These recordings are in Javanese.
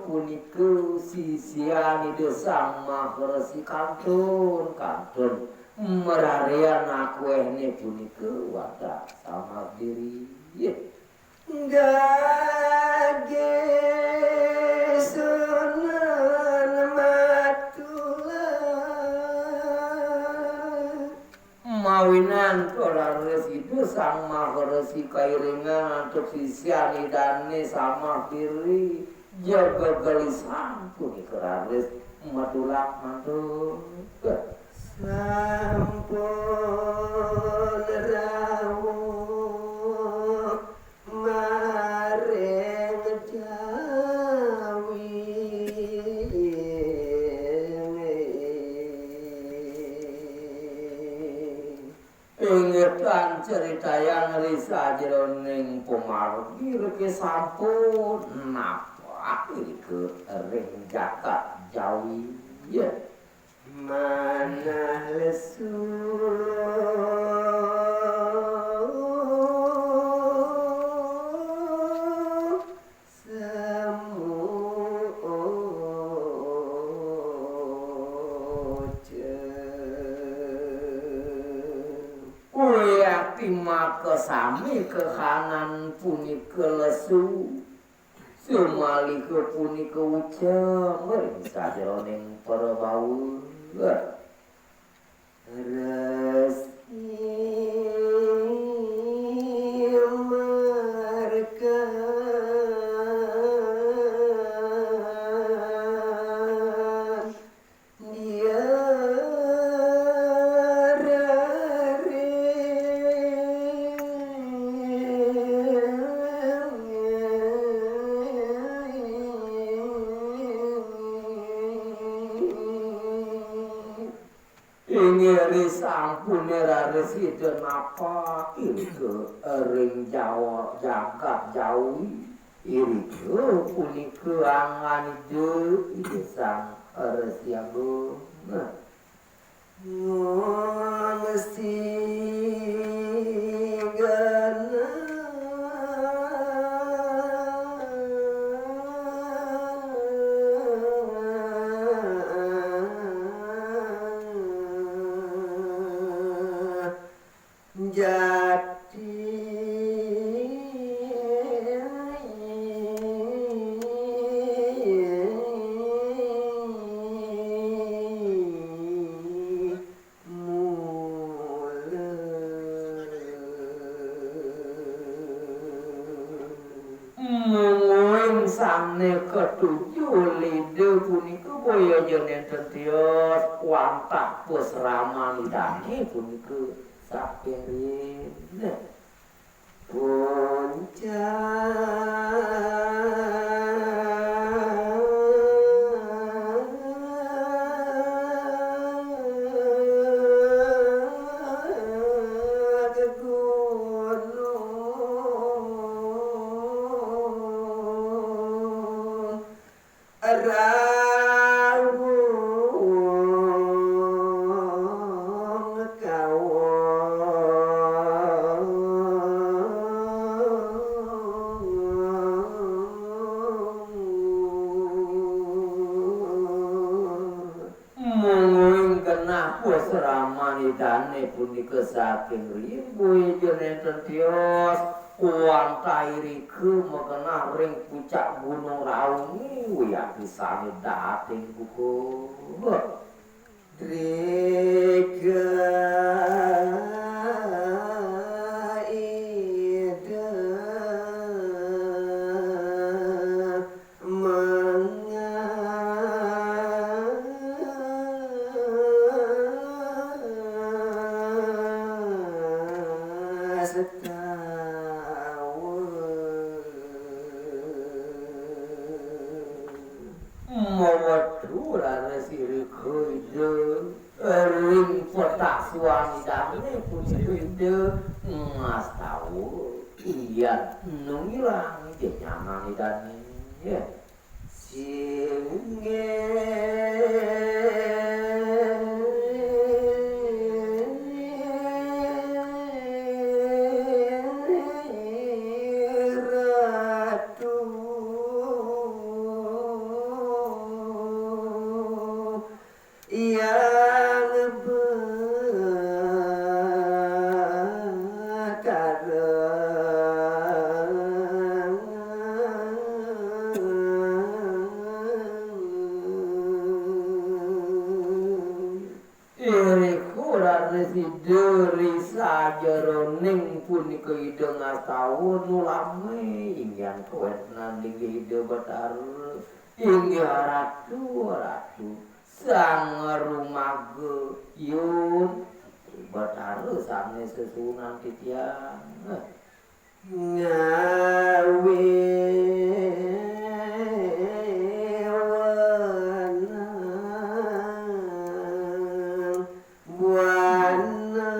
punika sisiani desang makresi kantun merarean aku ini punika wadah sama diri gage sunan matulah mawinan orang resi desang makresi kairingan untuk sisiani dani sama diri jaga gelisah punika raris matulak mantul sampun rawuh mareng jawi ingetan cerita yang risa jroning pumargi reke sampun napa iki ring jagat jawi mana lesu kesami kehanan punika lesu sumalika punika ucap mering sajroning para bau resi markan dia sampune raresi denapa irike ring jawa jagat jawi irike punika angan ide sang resi agung mesti ketujuh lidah punika boyo jenenten tios wantah pusraman dani punika sapirin punika saking ribu jenenten tios uang tairiku mengenah ring puncak gunung raungi wiyak pisani dating buku drika suami dami punya ide mas tahu iya nungilang nyaman dani ya singe ratu yang bekarang iri kurat resi deri sajaroning punika ide ngastawun ulame ingyan kuat nanding ide Bathara inggih ratu sang rumaga yun Bathara sami sesunan titiang ngawe wenang buana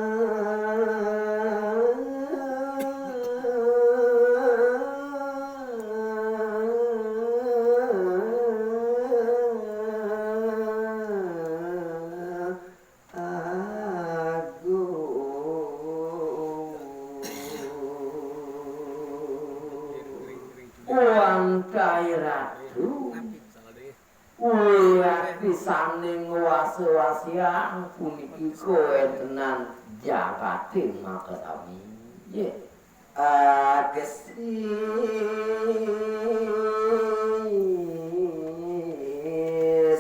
ratu wiwit pisaning wasi-wasian puniki koentenan jagating makasami ye agesi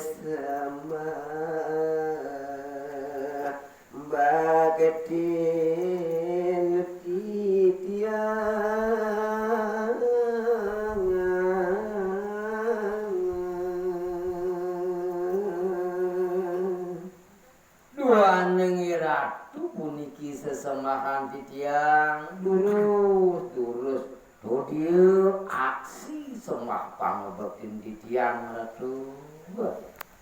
sama bagetin titiang duaning ratu puniki sesemahan titiang turus dieu aksi semah pangabektin titiang ratu